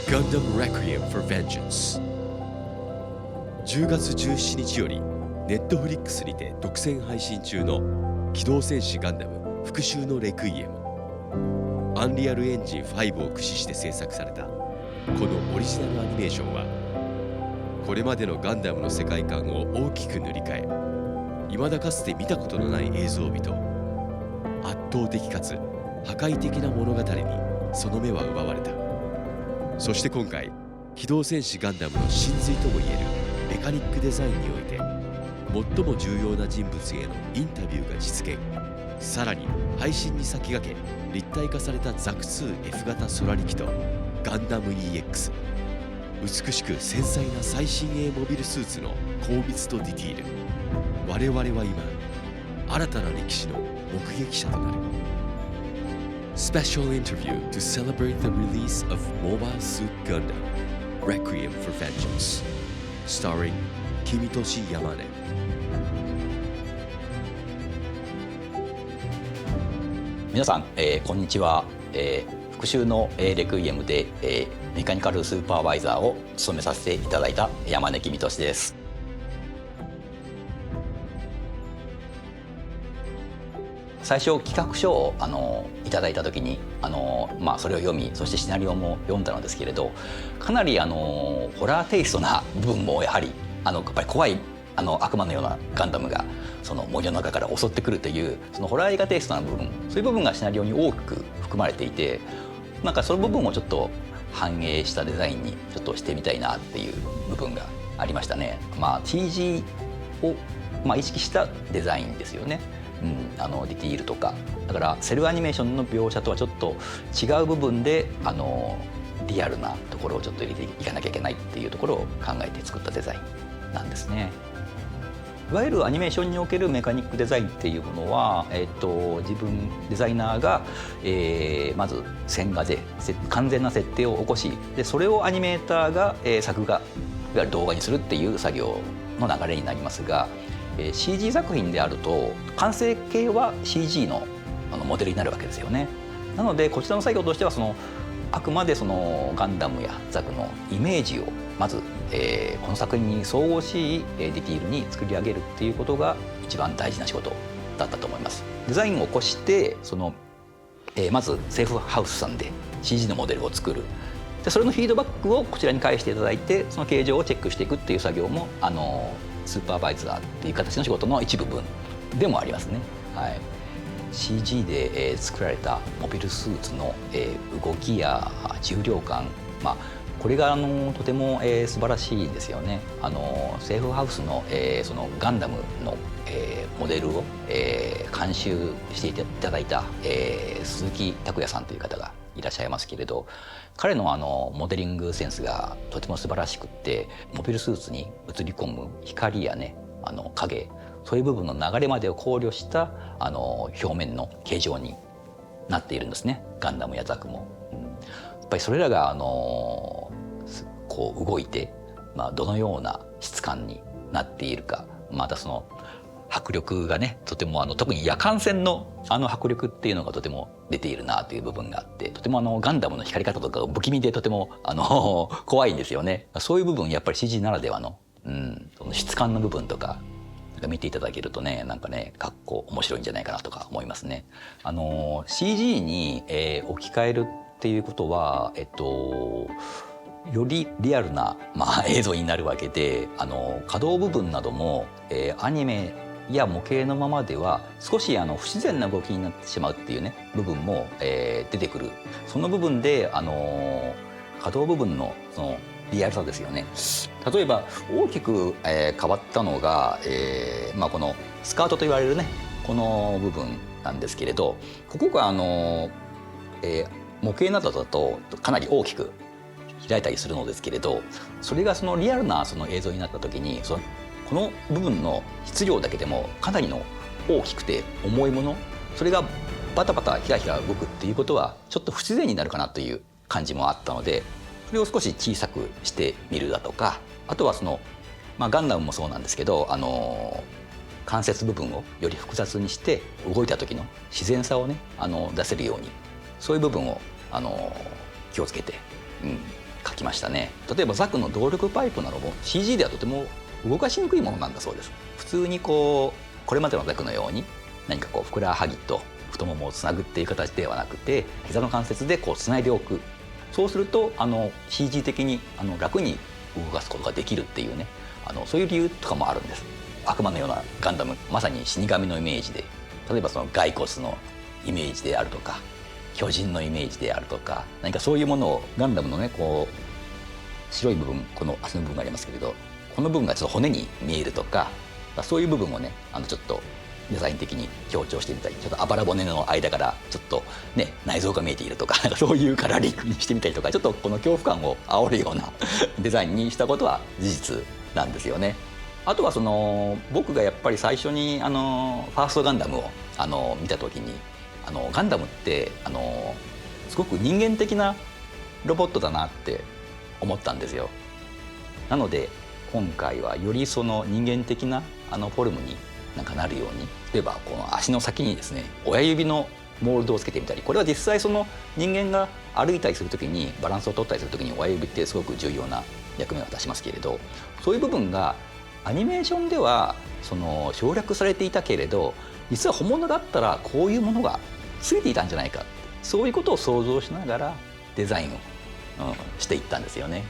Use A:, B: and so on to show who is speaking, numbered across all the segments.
A: Gundam Requiem for Vengeance 10月17日よりネットフリックスにて独占配信中の機動戦士ガンダム復讐のレクイエム。アンリアルエンジン5を駆使して制作されたこのオリジナルアニメーションはこれまでのガンダムの世界観を大きく塗り替え、未だかつて見たことのない映像美と圧倒的かつ破壊的な物語にその目は奪われた。そして今回機動戦士ガンダムの真髄ともいえるメカニックデザインにおいて最も重要な人物へのインタビューが実現。さらに配信に先駆け立体化されたザク 2F 型空力とガンダム EX、 美しく繊細な最新鋭モビルスーツの高密度ディティール。我々は今新たな歴史の目撃者となる。Special interview to celebrate the release of Mobile Suit Gundam Requiem for Vengeance starring Kimitoshi Yamane。
B: 皆さん、こんにちは。復讐の、レクイエムで、メカニカルスーパーバイザーを務めさせていただいた山根公俊です。最初企画書をいただいた時にそれを読み、そしてシナリオも読んだのですけれど、かなりホラーテイストな部分もやはりやっぱり怖い悪魔のようなガンダムがその森の中から襲ってくるというそのホラー映画テイストな部分、そういう部分がシナリオに多く含まれていて、なんかその部分をちょっと反映したデザインにちょっとしてみたいなっていう部分がありましたね。CG を意識したデザインですよね。ディティールとかだからセルアニメーションの描写とはちょっと違う部分でリアルなところをちょっと入れていかなきゃいけないっていうところを考えて作ったデザインなんですね。いわゆるアニメーションにおけるメカニックデザインっていうものは、自分デザイナーが、まず線画で完全な設定を起こし、でそれをアニメーターが、作画いわゆる動画にするっていう作業の流れになりますが、CG 作品であると完成形は CG のモデルになるわけですよね。なのでこちらの作業としてはあくまでガンダムやザクのイメージをまず、この作品に相応しいディティールに作り上げるっていうことが一番大事な仕事だったと思います。デザインを起こしてまずセーフハウスさんで CG のモデルを作る。でそれのフィードバックをこちらに返していただいて、その形状をチェックしていくっていう作業もスーパーバイザーっていう形の仕事の一部分でもありますね。はい、CG で、作られたモビルスーツの、動きや重量感、これがとても、素晴らしいですよね。セーフハウスの、そのガンダムの、モデルを、監修していただいた、鈴木拓也さんという方がいらっしゃいますけれど、彼のモデリングセンスがとても素晴らしくって、モビルスーツに映り込む光やね影、そういう部分の流れまでを考慮した表面の形状になっているんですね。ガンダムやザクも、やっぱりそれらがこう動いて、どのような質感になっているか、またその迫力がねとても特に夜間戦の迫力っていうのがとても出ているなという部分があって、とてもガンダムの光り方とか不気味でとても怖いんですよね。そういう部分やっぱり CG ならではの、その質感の部分とか見ていただけるとね、かっこ面白いんじゃないかなとか思いますね。CG に、置き換えるっていうことはよりリアルな、映像になるわけで、可動部分なども、アニメや模型のままでは少し不自然な動きになってしまうっていうね部分も、出てくる。その部分で可動部分のそのリアルさですよね。例えば大きく、変わったのが、このスカートと言われるねこの部分なんですけれど、ここが模型などだとかなり大きく開いたりするのですけれど、それがそのリアルなその映像になった時にこの部分の質量だけでもかなりの大きくて重いもの、それがバタバタひらひら動くっていうことはちょっと不自然になるかなという感じもあったので、それを少し小さくしてみるだとか、あとはガンダムもそうなんですけど関節部分をより複雑にして動いた時の自然さをね出せるように、そういう部分を気をつけて、書ききましたね。例えばザクの動力パイプなども CG ではとても動かしにくいものなんだそうです。普通にこれまでのザクのように何かふくらはぎと太ももをつなぐっていう形ではなくて、膝の関節でつないでおく。そうするとCG 的に楽に動かすことができるっていうね、そういう理由とかもあるんです。悪魔のようなガンダム、まさに死神のイメージで、例えばその骸骨のイメージであるとか巨人のイメージであるとか、何かそういうものをガンダムのね白い部分、この足の部分がありますけれど、この部分がちょっと骨に見えるとか、そういう部分をねちょっとデザイン的に強調してみたり、ちょっとあばら骨の間からちょっとね内臓が見えているとか、そういうカラーリングにしてみたりとか、ちょっとこの恐怖感を煽るようなデザインにしたことは事実なんですよね。あとは僕がやっぱり最初にファーストガンダムを見た時にガンダムってすごく人間的なロボットだなって思ったんですよ。なので今回はよりその人間的なフォルムになるように、例えばこの足の先にですね親指のモールドをつけてみたり、これは実際その人間が歩いたりする時にバランスを取ったりする時に親指ってすごく重要な役目を果たしますけれど、そういう部分がアニメーションでは省略されていたけれど、実は本物だったらこういうものがついていたんじゃないか、そういうことを想像しながらデザインを、していったんですよね。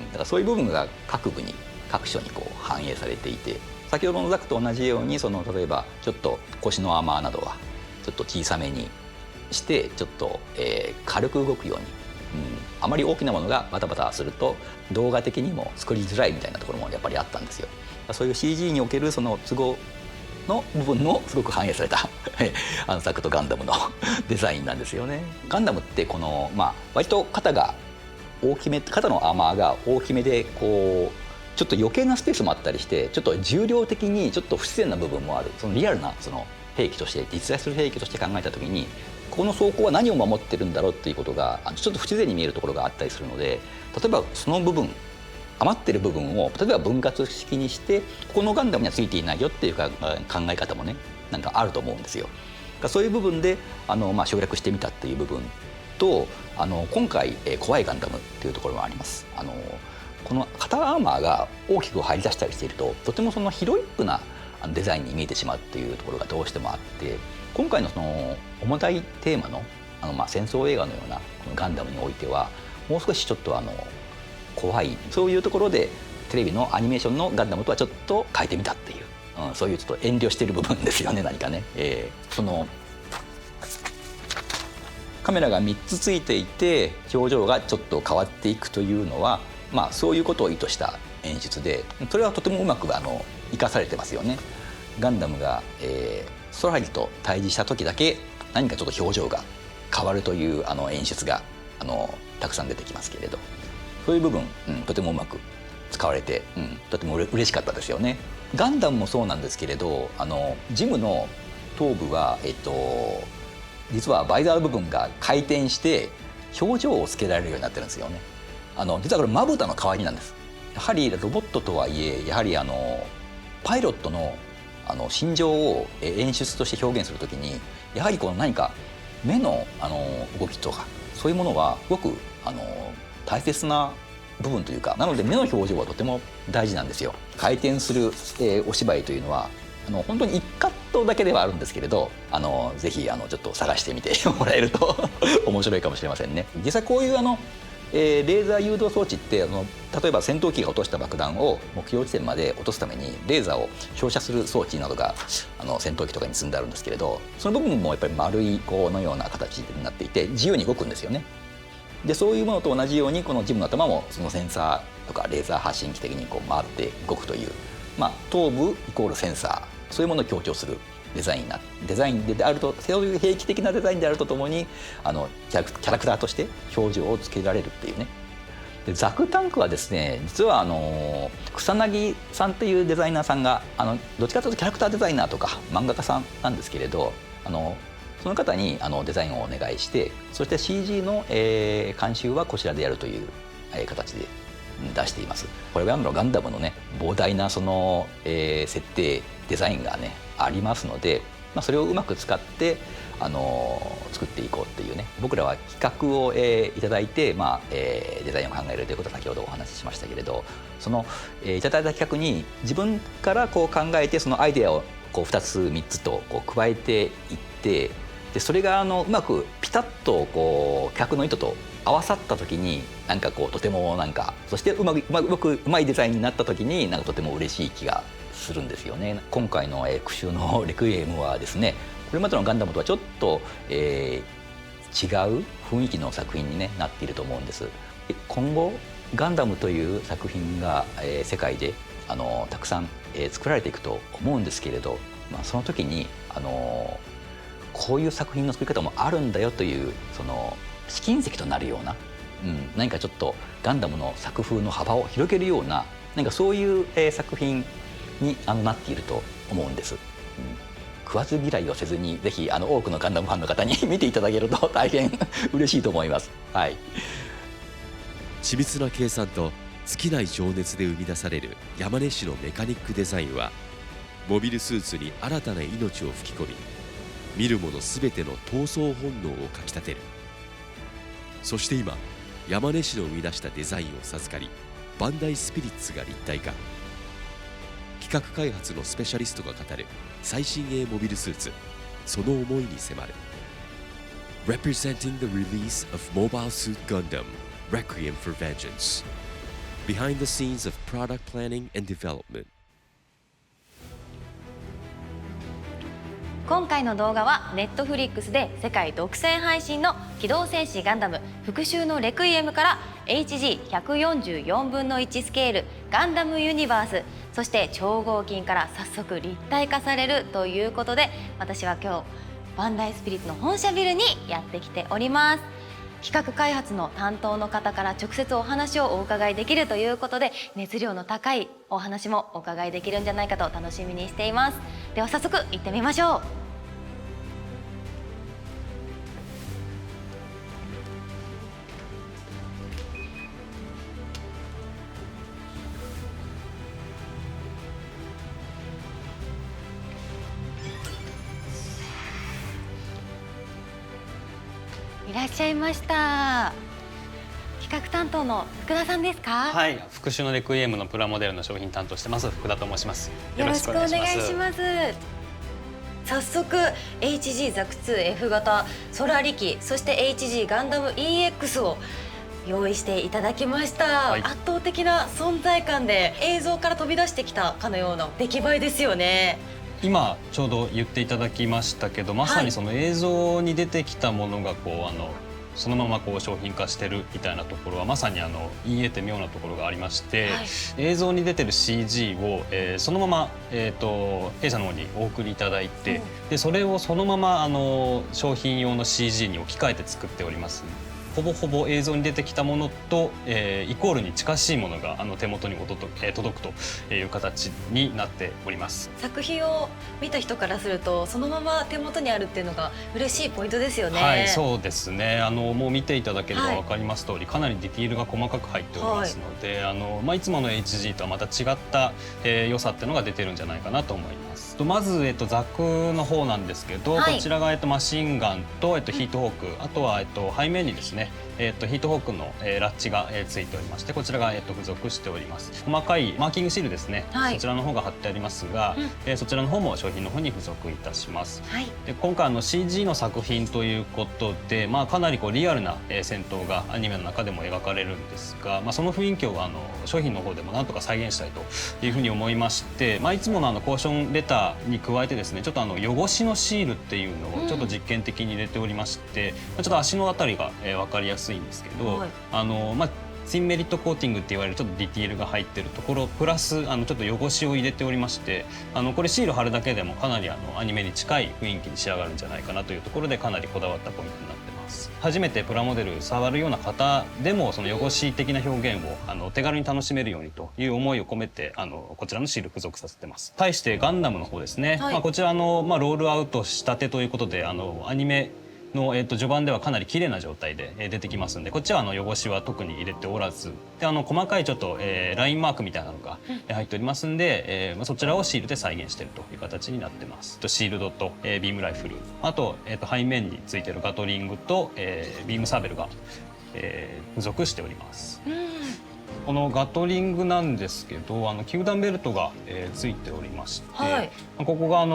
B: だからそういう部分が各部に各所に反映されていて、先ほどのザクと同じように例えばちょっと腰のアーマーなどはちょっと小さめにしてちょっと、軽く動くように、あまり大きなものがバタバタすると動画的にも作りづらいみたいなところもやっぱりあったんですよ。そういう CG におけるその都合の部分もすごく反映されたザクとガンダムのデザインなんですよね。ガンダムって割と肩が大きめ、肩のアーマーが大きめでちょっと余計なスペースもあったりして、ちょっと重量的にちょっと不自然な部分もある。そのリアルな兵器として実在する兵器として考えた時に、この装甲は何を守ってるんだろうっていうことがちょっと不自然に見えるところがあったりするので、例えばその部分余ってる部分を例えば分割式にして、このガンダムにはついていないよっていう考え方もねあると思うんですよ。そういう部分で省略してみたっていう部分と、今回怖いガンダムっていうところもあります。この肩アーマーが大きく入り出したりしていると、とてもヒロイックなデザインに見えてしまうっていうところがどうしてもあって、今回の重たいテーマの戦争映画のようなこのガンダムにおいては、もう少しちょっと怖い、そういうところでテレビのアニメーションのガンダムとはちょっと変えてみたっていう、そういうちょっと遠慮している部分ですよね。何かね、カメラが3つついていて表情がちょっと変わっていくというのは、そういうことを意図した演出で、それはとてもうまく生かされてますよね。ガンダムが、ソラリと対峙した時だけ何かちょっと表情が変わるという演出がたくさん出てきますけれど、そういう部分、とてもうまく使われて、とても嬉しかったですよね。ガンダムもそうなんですけれど、ジムの頭部は、実はバイザーの部分が回転して表情をつけられるようになってるんですよね。実はこれまぶたの代わりなんです。やはりロボットとはいえ、やはりパイロットの心情を演出として表現するときに、やはり何か目の動きとかそういうものはすごく大切な部分というか、なので目の表情はとても大事なんですよ。回転する、お芝居というのは本当に1カットだけではあるんですけれど、ぜひちょっと探してみてもらえると面白いかもしれませんね。実際こういうレーザー誘導装置って例えば戦闘機が落とした爆弾を目標地点まで落とすためにレーザーを照射する装置などが戦闘機とかに積んであるんですけれど、その部分もやっぱり丸いのような形になっていて自由に動くんですよね。でそういうものと同じようにこのジムの頭もそのセンサーとかレーザー発信機的に回って動くという、頭部イコールセンサー、そういうものを強調するデザインであると、そういう兵器的なデザインであるとともにキャラクターとして表情をつけられるっていうね。でザクタンクはですね、実は草薙さんっていうデザイナーさんがどっちかというとキャラクターデザイナーとか漫画家さんなんですけれど、その方にデザインをお願いして、そして CG の、監修はこちらでやるという、形で出しています。これはガンダムのね膨大な設定デザインがねありますので、それをうまく使って作っていこうっていうね、僕らは企画を、いただいて、デザインを考えるということを先ほどお話ししましたけれど、その、いただいた企画に自分からこう考えて、そのアイデアをこう2つ3つとこう加えていって、でそれがうまくピタッとこう企画の意図と合わさった時に、なんかこうとてもそしてうまいデザインになった時にとても嬉しい気がするんですよね。今回の「復讐のレクイエム」はですね、これまでのガンダムとはちょっと、違う雰囲気の作品に、なっていると思うんです。今後ガンダムという作品が、世界でたくさん、作られていくと思うんですけれど、その時にこういう作品の作り方もあるんだよという、その試金石となるような、何かちょっとガンダムの作風の幅を広げるような、そういう、作品になっていると思うんです。食わず嫌いをせずに、ぜひ多くのガンダムファンの方に見ていただけると大変嬉しいと思います。はい。
A: 緻密な計算と尽きない情熱で生み出される山根氏のメカニックデザインは、モビルスーツに新たな命を吹き込み、見る者すべての闘争本能をかきたてる。そして今、山根氏の生み出したデザインを授かり、バンダイスピリッツが立体化。企画開発のスペシャリストが語る最新鋭モビルスーツ、その思いに迫る。 Representing the release of Mobile Suit Gundam Requiem for Vengeance, Behind the scenes of product planning and development。
C: 今回の動画はNetflixで世界独占配信の「機動戦士ガンダム復讐のレクイエム」から HG144 分の1スケールガンダムユニバース、そして超合金から早速立体化されるということで、私は今日バンダイスピリッツの本社ビルにやってきております。企画開発の担当の方から直接お話をお伺いできるということで、熱量の高いお話もお伺いできるんじゃないかと楽しみにしています。では早速行ってみましょう。いらっしゃいました。企画担当の福田さんですか？
D: はい、復讐のレクイエムのプラモデルの商品担当してます福田と申します。
C: よろしくお願いします。早速 HG ザク2 F 型ソラリキ、そして HG ガンダム EX を用意していただきました、
D: はい、
C: 圧倒的な存在感で映像から飛び出してきたかのような出来栄えですよね。
D: 今ちょうど言っていただきましたけど、まさにその映像に出てきたものがこうそのままこう商品化してるみたいなところはまさに言い得て妙なところがありまして、はい、映像に出てる CG を、そのまま、弊社の方にお送りいただいて、でそれをそのまま商品用の CG に置き換えて作っております。ほぼほぼ映像に出てきたものと、イコールに近しいものが手元に届くという形になっております。
C: 作品を見た人からするとそのまま手元にあるっていうのが嬉しいポイントですよね。
D: はい、そうですね。もう見ていただければ分かります通り、かなりディティールが細かく入っておりますので、いつもの HG とはまた違った、良さっていうのが出てるんじゃないかなと思います。まず、ザクの方なんですけど、はい、こちらが、マシンガンと、ヒートホーク、あとは、背面にですねヒートホークの、ラッチが、ついておりまして、こちらが、付属しております。細かいマーキングシールですね、はい、そちらの方が貼ってありますが、そちらの方も商品の方に付属いたします。はい、で今回CG の作品ということで、かなりこうリアルな、戦闘がアニメの中でも描かれるんですが、その雰囲気を商品の方でもなんとか再現したいというふうに思いまして、いつものコーションレターに加えてですね、ちょっと汚しのシールっていうのをちょっと実験的に入れておりまして、ちょっと足のあたりが、分かりやすいんですけど、はい、ツインメリットコーティングって言われるちょっとディティールが入ってるところプラスちょっと汚しを入れておりまして、これシール貼るだけでもかなりアニメに近い雰囲気に仕上がるんじゃないかなというところで、かなりこだわったポイントになってます。初めてプラモデル触るような方でもその汚し的な表現を手軽に楽しめるようにという思いを込めてこちらのシール付属させてます。対してガンダムの方ですね、はい、こちらロールアウトしたてということでアニメの、序盤ではかなり綺麗な状態で出てきますんで、こっちは汚しは特に入れておらず、で細かいちょっと、ラインマークみたいなのが入っておりますんで、そちらをシールで再現しているという形になってます。シールドと、ビームライフル、あと、背面についているガトリングと、ビームサーベルが、付属しております。このガトリングなんですけど、球団ベルトが、ついておりまして、
C: はい、
D: ここが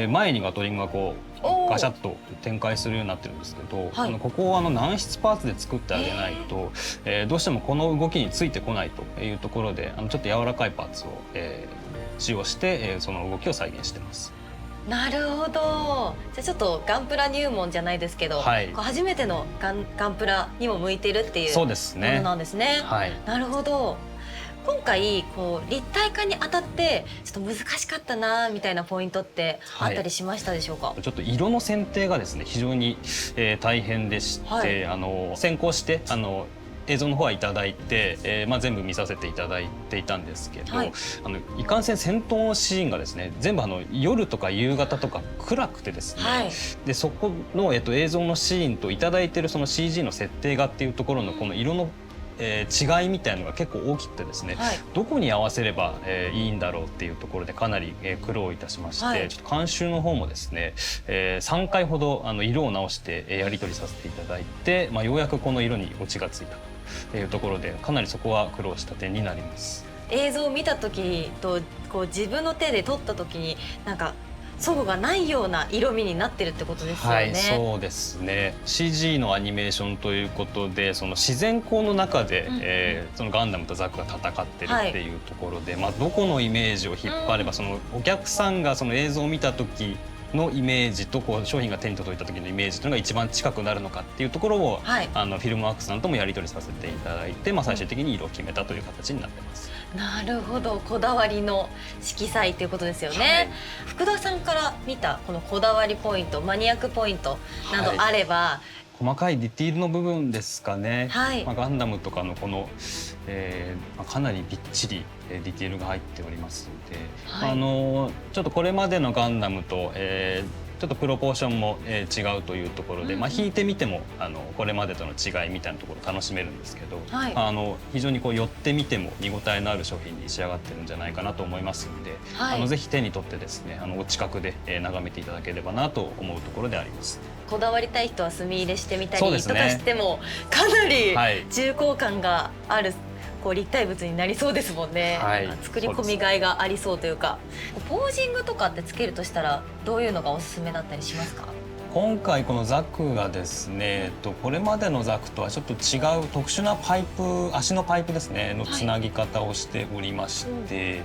D: 前にガトリングがこうガシャッと展開するようになってるんですけど、
C: はい、
D: ここを軟質パーツで作ってあげないと、どうしてもこの動きについてこないというところで、ちょっと柔らかいパーツを、使用して、その動きを再現してます。
C: なるほど。じゃあちょっとガンプラ入門じゃないですけど、
D: はい、
C: こう初めてのガンプラにも向いてるっていう
D: そうですね、
C: ものなんですね。
D: はい、
C: なるほど。今回こう立体化にあたってちょっと難しかったなみたいなポイントってあったりしましたでしょうか？
D: ちょっと色の選定がですね非常に、大変でして、はい、先行して映像の方はいただいて、全部見させていただいていたんですけど、はい、いかんせん戦闘シーンがですね全部夜とか夕方とか暗くてですね、はい、でそこの、映像のシーンといただいているその CG の設定画っていうところのこの色の違いみたいなのが結構大きくてですね、はい、どこに合わせれば、いいんだろうっていうところでかなり、苦労いたしまして、はい、ちょっと監修の方もですね、3回ほど色を直してやり取りさせていただいて、ようやくこの色にオチがついたというところでかなりそこは苦労した点になります。
C: 映像を見た時とこう自分の手で撮った時になんか齟齬がないような色味になってるってことですよね。
D: はい、そうですね。CG のアニメーションということで、その自然光の中で、そのガンダムとザクが戦ってるっていうところで、はい、どこのイメージを引っ張れば、そのお客さんがその映像を見た時のイメージとこう商品が手に届いた時のイメージというのが一番近くなるのかっていうところを、はい、フィルムワークスさんともやり取りさせていただいて、最終的に色を決めたという形になってます。
C: なるほど、こだわりの色彩ということですよね。はい、福田さんから見たこのこだわりポイント、マニアックポイントなどあれば、はい、
D: 細かいディティールの部分ですかね。
C: はい、
D: ガンダムとかのこの、かなりびっちりディティールが入っておりますので、はい、ちょっとこれまでのガンダムと、ちょっとプロポーションも、違うというところで、引いてみてもこれまでとの違いみたいなところを楽しめるんですけど、はい、非常にこう寄ってみても見応えのある商品に仕上がってるんじゃないかなと思いますので、はい、ぜひ手に取ってですねお近くで、眺めていただければなと思うところであります。
C: こだわりたい人は墨入れしてみたりとかしても、かなり重厚感がある、こう立体物になりそうですもんね。はい、作り込みがいがありそうというか、ポージングとかってつけるとしたらどういうのがおすすめだったりしますか？
D: 今回このザクがですね、これまでのザクとはちょっと違う特殊なパイプ、足のパイプですねのつなぎ方をしておりまして、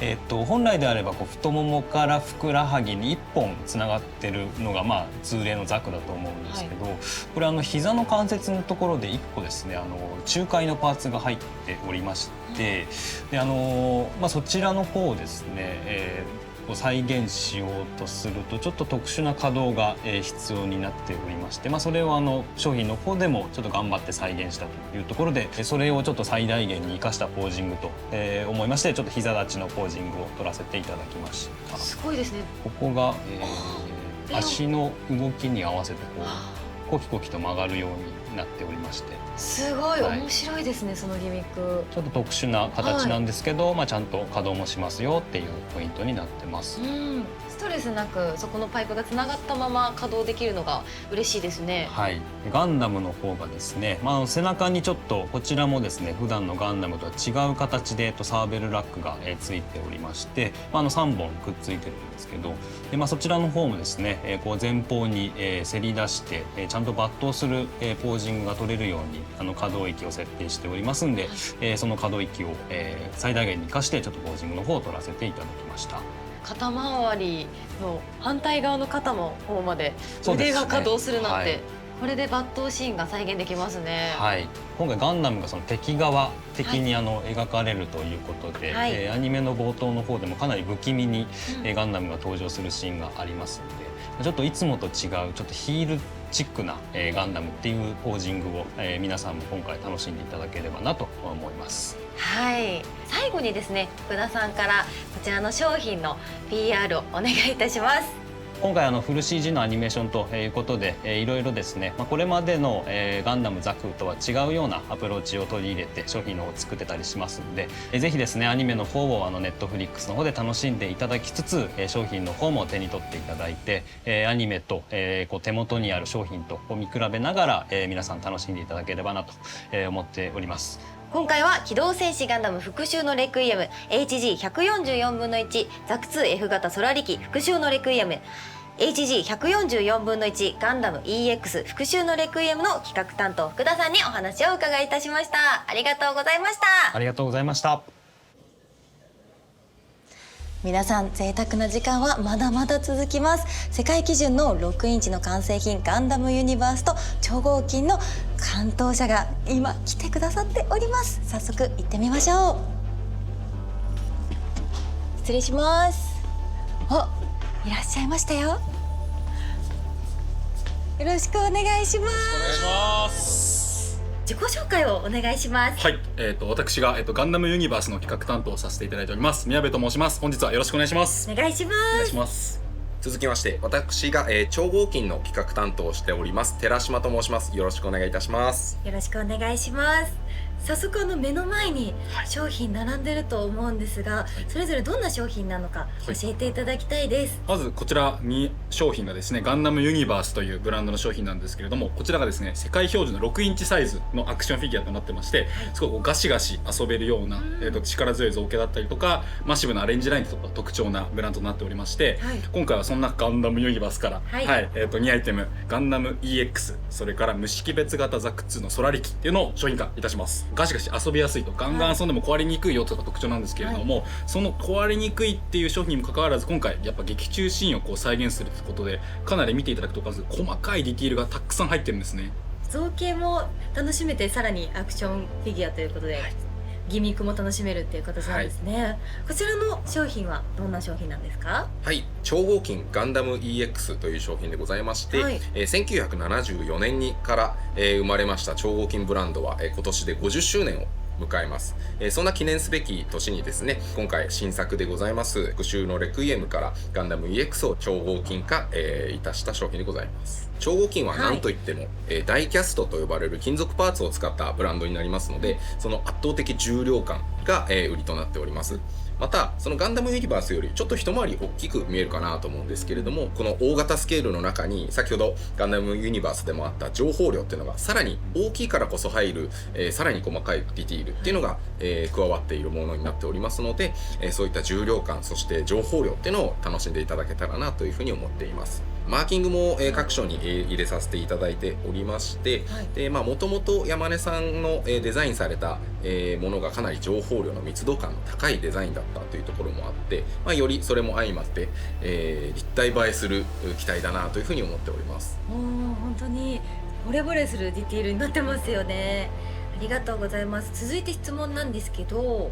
D: はい、本来であればこう太ももからふくらはぎに1本つながってるのが通例のザクだと思うんですけど、はい、これ膝の関節のところで1個ですね仲介のパーツが入っておりまして、でそちらの方をですね、再現しようとするとちょっと特殊な稼働が必要になっておりまして、それを商品の方でもちょっと頑張って再現したというところで、それをちょっと最大限に生かしたポージングと思いまして、ちょっと膝立ちのポージングを取らせていただきました。
C: すごいですね。
D: ここが、足の動きに合わせてこうコキコキと曲がるようになっておりまして、
C: すごい面白いですね、そのギミック。
D: ちょっと特殊な形なんですけど、ちゃんと稼働もしますよっていうポイントになってます。
C: ストレスなくそこのパイプがつながったまま稼働できるのが嬉しいですね。
D: はい、ガンダムの方がですね、背中にちょっとこちらもですね普段のガンダムとは違う形でサーベルラックがついておりまして、3本くっついてるんですけど、で、そちらの方もですねこう前方にせり出してちゃんと抜刀するポージングが取れるように可動域を設定しておりますんで、その可動域を最大限に生かしてちょっとポージングの方を取らせていただきました。
C: 肩周りの反対側の肩の方まで腕が稼働するなんて、はい、これで抜刀シーンが再現できますね。
D: はい、今回ガンダムがその敵側的に描かれるということで、はい、アニメの冒頭の方でもかなり不気味に、ガンダムが登場するシーンがありますので、ちょっといつもと違うちょっとヒールチックな、ガンダムっていうポージングを、皆さんも今回楽しんでいただければなと思います。
C: はい、最後にですね福田さんからこちらの商品の PR をお願いいたします。
D: 今回フル CG のアニメーションということで、いろいろですね、これまでの、ガンダムザクとは違うようなアプローチを取り入れて商品の方を作ってたりしますので、ぜひですねアニメの方をNetflix の方で楽しんでいただきつつ、商品の方も手に取っていただいて、アニメと、こう手元にある商品と見比べながら、皆さん楽しんでいただければなと、思っております。
C: 今回は機動戦士ガンダム復讐のレクイエム HG144 分の1ザク 2F 型空力復讐のレクイエムHG144 分の1ガンダム EX 復讐のレクイエムの企画担当福田さんにお話を伺いいたしました。ありがとうございました。
D: ありがとうございました。
C: 皆さん贅沢な時間はまだまだ続きます。世界基準の6インチの完成品ガンダムユニバースと超合金の担当者が今来てくださっております。早速行ってみましょう。失礼します。いらっしゃいましたよ。よろしくお願いします。
E: お願いします。
C: 自己紹介をお願いします。
E: はい、私が、ガンダムユニバースの企画担当をさせていただいております宮部と申します。本日はよろしくお願いします。
C: お願いしま
E: お願い
C: す。
E: します。
F: 続きまして私が、超合金の企画担当をしております寺島と申します。よろしくお願いいたします。
C: よろしくお願いします。早速目の前に商品並んでると思うんですが、それぞれどんな商品なのか教えていただきたいです。
E: まずこちらに商品がですねガンダムユニバースというブランドの商品なんですけれども、こちらがですね世界標準の6インチサイズのアクションフィギュアとなってまして、すごくガシガシ遊べるような、力強い造形だったりとかマッシブなアレンジラインとか特徴なブランドとなっておりまして、今回はそんなガンダムユニバースから、2アイテムガンダム EX それから無識別型ザク2の空力っていうのを商品化いたします。ガシガシ遊びやすいとガンガン遊んでも壊れにくいよというのが特徴なんですけれども、その壊れにくいっていう商品にもかかわらず今回やっぱ劇中シーンをこう再現するということでかなり見ていただくと分かる細かいディティールがたくさん入ってるんですね。
C: 造形も楽しめてさらにアクションフィギュアということで、ギミックも楽しめるっていう形なんですね。こちらの商品はどんな商品なんですか？
F: はい、超合金ガンダム EX という商品でございまして、1974年から、生まれました超合金ブランドは、今年で50周年を迎えます。そんな記念すべき年にですね今回新作でございます復讐のレクイエムからガンダム EX を超合金化、いたした商品でございます。超合金は何といっても、ダイキャストと呼ばれる金属パーツを使ったブランドになりますので、その圧倒的重量感が、売りとなっております。またそのガンダムユニバースよりちょっと一回り大きく見えるかなと思うんですけれども、この大型スケールの中に先ほどガンダムユニバースでもあった情報量っていうのがさらに大きいからこそ入る、さらに細かいディティールっていうのが、加わっているものになっておりますので、そういった重量感そして情報量っていうのを楽しんでいただけたらなというふうに思っています。マーキングも、各所に、入れさせていただいておりまして、もともと山根さんの、デザインされた、ものがかなり情報量の密度感の高いデザインだったというところもあって、よりそれも相まって、立体映えする機体だなというふうに思っております。
C: 本当にボレボレするディティールになってますよね。ありがとうございます。続いて質問なんですけど、こ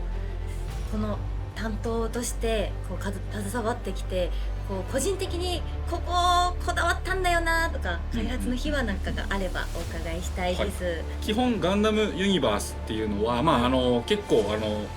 C: の担当としてこう携わってきてこう個人的にこここだわったんだよなとか開発の秘話なんかがあればお伺いしたいです。
E: 基本ガンダムユニバースっていうのは、結構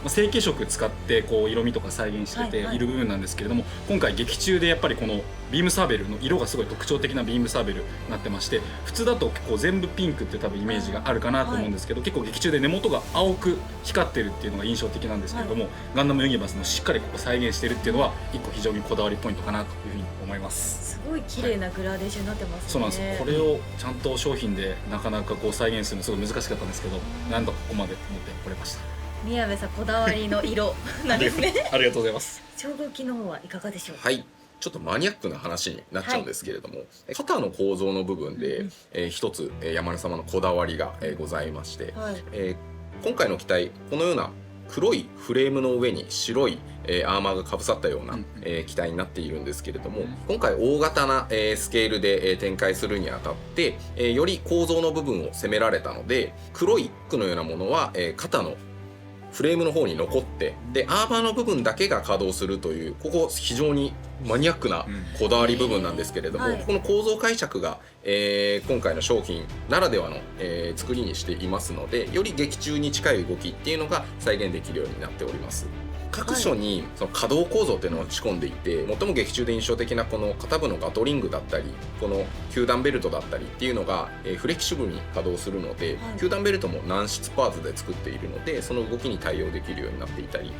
E: 成型色使ってこう色味とか再現してている部分なんですけれども、今回劇中でやっぱりこのビームサーベルの色がすごい特徴的なビームサーベルになってまして、普通だと結構全部ピンクって多分イメージがあるかなと思うんですけど、結構劇中で根元が青く光ってるっていうのが印象的なんですけれども、ガンダムユニバースのしっかりここ再現してるっていうのは一個非常にこだわりポイントかなというふうに思います。
C: すごい綺麗なグラデーションになってますね。
E: そうなんです。これをちゃんと商品でなかなかこう再現するのすごい難しかったんですけど、なんとここまで持ってこれました。
C: 宮部さんこだわりの色なんですね。
E: ありがとうございます。
C: 超合金の方はいかがでしょうか？
F: はい、ちょっとマニアックな話になっちゃうんですけれども、肩の構造の部分で、一つ、山根様のこだわりが、ございまして、今回の機体このような黒いフレームの上に白い、アーマーがかぶさったような、機体になっているんですけれども、今回大型な、スケールで、展開するにあたって、より構造の部分を攻められたので、黒いフックのようなものは、肩のフレームの方に残って、でアーマーの部分だけが稼働するという、ここ非常にマニアックなこだわり部分なんですけれども、この構造解釈が、今回の商品ならではの、作りにしていますので、より劇中に近い動きっていうのが再現できるようになっております。各所にその可動構造っていうのを仕込んでいて、最も劇中で印象的なこの肩部のガトリングだったり、この球団ベルトだったりっていうのがフレキシブルに稼働するので、球団ベルトも軟質パーツで作っているので、その動きに対応できるようになっていたり、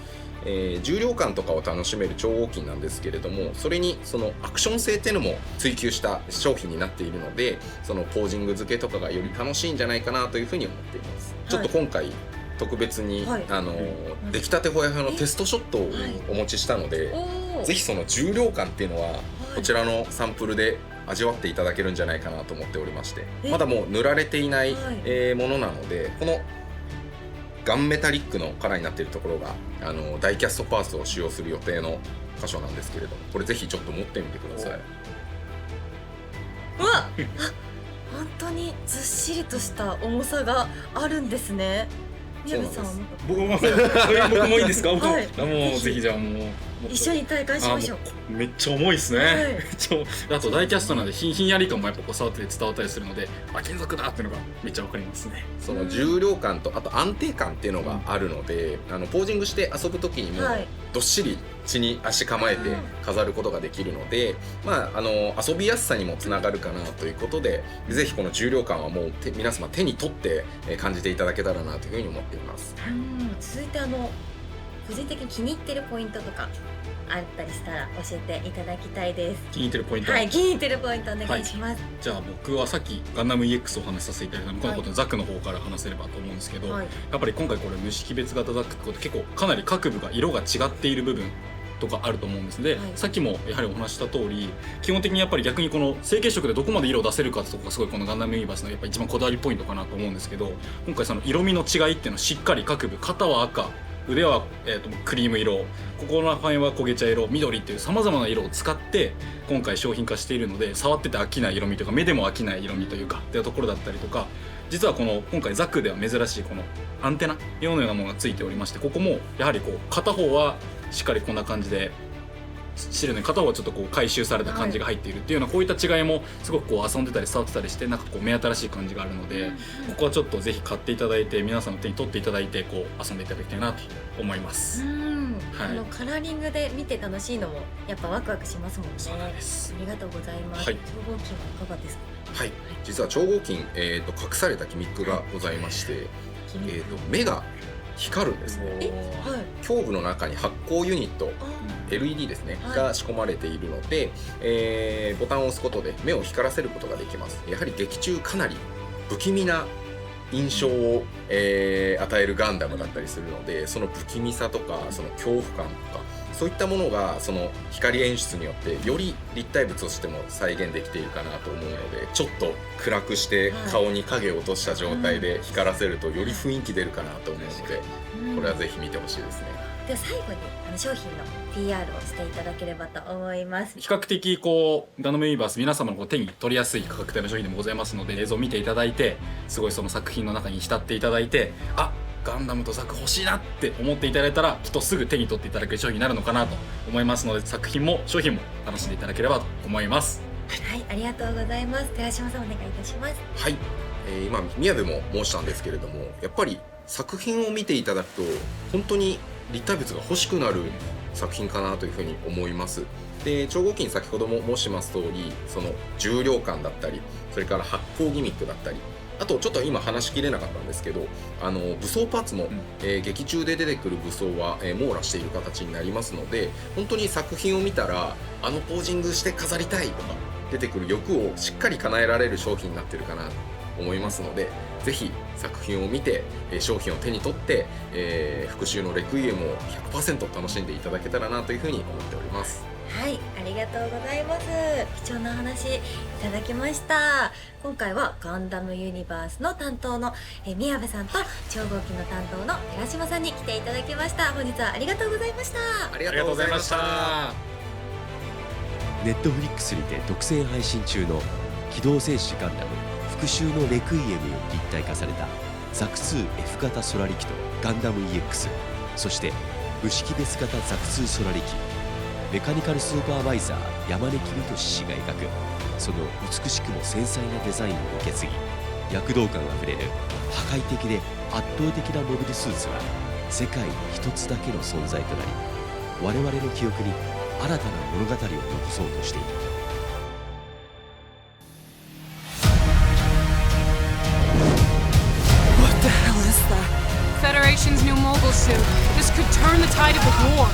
F: 重量感とかを楽しめる超合金なんですけれども、それにそのアクション性っていうのも追求した商品になっているので、そのポージング付けとかがより楽しいんじゃないかなというふうに思っています。ちょっと今回特別に、出来たてほやほやのテストショットをお持ちしたので、ぜひその重量感っていうのはこちらのサンプルで味わっていただけるんじゃないかなと思っておりまして、まだもう塗られていない、ものなので、このガンメタリックのカラーになっているところがダイキャストパーツを使用する予定の箇所なんですけれども、これぜひちょっと持ってみてください。
C: うわっ、本当にずっしりとした重さがあるんですね。宮部さんは
E: 僕もいいですか？僕も、もうぜひじゃあもう
C: 一緒に体感しましょう。
E: めっちゃ重いですね、あとダイキャストなんでひんやり感もやっぱこう触ってて伝わったりするので、金属だっていうのがめっちゃわかりますね。
F: その重量感とあと安定感っていうのがあるので、ポージングして遊ぶ時にもどっしり地に足構えて飾ることができるので、遊びやすさにもつながるかなということで、ぜひこの重量感はもう皆様手に取って感じていただけたらなというふうに思っています。
C: 続いて個人的に気に入ってるポイントとかあったりしたら教えていただきたいです。
E: 気に入ってるポイント、
C: 気に入ってるポイントお願いします。
E: じゃあ僕はさっきガンダム EX をお話しさせていただいたので、このことザクの方から話せればと思うんですけど、やっぱり今回これ無識別型ザクってこと結構かなり各部が色が違っている部分とかあると思うんですので、さっきもやはりお話した通り、基本的にやっぱり逆にこの成型色でどこまで色を出せるかってとこがすごいこのガンダムユニバースのやっぱ一番こだわりポイントかなと思うんですけど、今回その色味の違いっていうのをしっかり各部、肩は赤、腕は、クリーム色、ここの辺は焦げ茶色、緑っていうさまざまな色を使って今回商品化しているので、触ってて飽きない色味というか目でも飽きない色味というかっていうところだったりとか、実はこの今回ザクでは珍しいこのアンテナ用のようなものがついておりまして、ここもやはりこう片方はしっかりこんな感じでしてるのに、片方はちょっとこう回収された感じが入っているっていうような、こういった違いもすごくこう遊んでたり触ってたりして、なんかこう目新しい感じがあるので、ここはちょっとぜひ買っていただいて皆さんの手に取っていただいてこう遊んでいただきたいなと思います。
C: カラーリングで見て楽しいのもやっぱワクワクしますもんね。
E: そうなんです。
C: ありがとうございます。超合金はいかがですか？
F: はい、実は超合金、隠されたギミックがございまして、目が光るんですね。胸部の中に発光ユニット、LED ですね、が仕込まれているので、ボタンを押すことで目を光らせることができます。やはり劇中かなり不気味な印象を、与えるガンダムだったりするので、その不気味さとかその恐怖感とかそういったものがその光演出によってより立体物としても再現できているかなと思うので、ちょっと暗くして顔に影を落とした状態で光らせるとより雰囲気出るかなと思うので、これはぜひ見てほしいですね。
C: では最後に商品の PR をしていただければと思います。
E: 比較的こうガンダムユニバース皆様のこう手に取りやすい価格帯の商品でもございますので、映像を見ていただいてすごいその作品の中に浸っていただいて、ガンダムとザク欲しいなって思っていただいたら、きっとすぐ手に取っていただける商品になるのかなと思いますので、作品も商品も楽しんでいただければと思います。
C: はい、ありがとうございます。寺島さんお願いいたします。
F: はい、今宮部も申したんですけれども、やっぱり作品を見ていただくと本当に立体物が欲しくなる作品かなというふうに思います。で、超合金先ほども申します通り、その重量感だったり、それから発光ギミックだったり、あとちょっと今話しきれなかったんですけど、武装パーツも、劇中で出てくる武装は、網羅している形になりますので、本当に作品を見たらポージングして飾りたいとか出てくる欲をしっかり叶えられる商品になってるかなと思いますので、ぜひ作品を見て商品を手に取って、復讐のレクイエムを 100% 楽しんでいただけたらなというふうに思っております。
C: はい、ありがとうございます。貴重な話いただきました。今回はガンダムユニバースの担当の宮部さんと超合金の担当の寺島さんに来ていただきました。本日はありがとうございました。
F: ありがとうございました。
A: ネットフリックスにて独占配信中の機動戦士ガンダム復讐のレクイエムより立体化されたザク2 F 型空力とガンダム EX、 そして無識別型ザク2空力、メカニカルスーパーバイザー山根公俊氏が描くその美しくも繊細なデザインを受け継ぎ、躍動感あふれる破壊的で圧倒的なモビルスーツは世界に一つだけの存在となり、我々の記憶に新たな物語を残そうとしている。
G: What the hell is that?
H: Federation's new mogul suit. This could turn the tide of the war.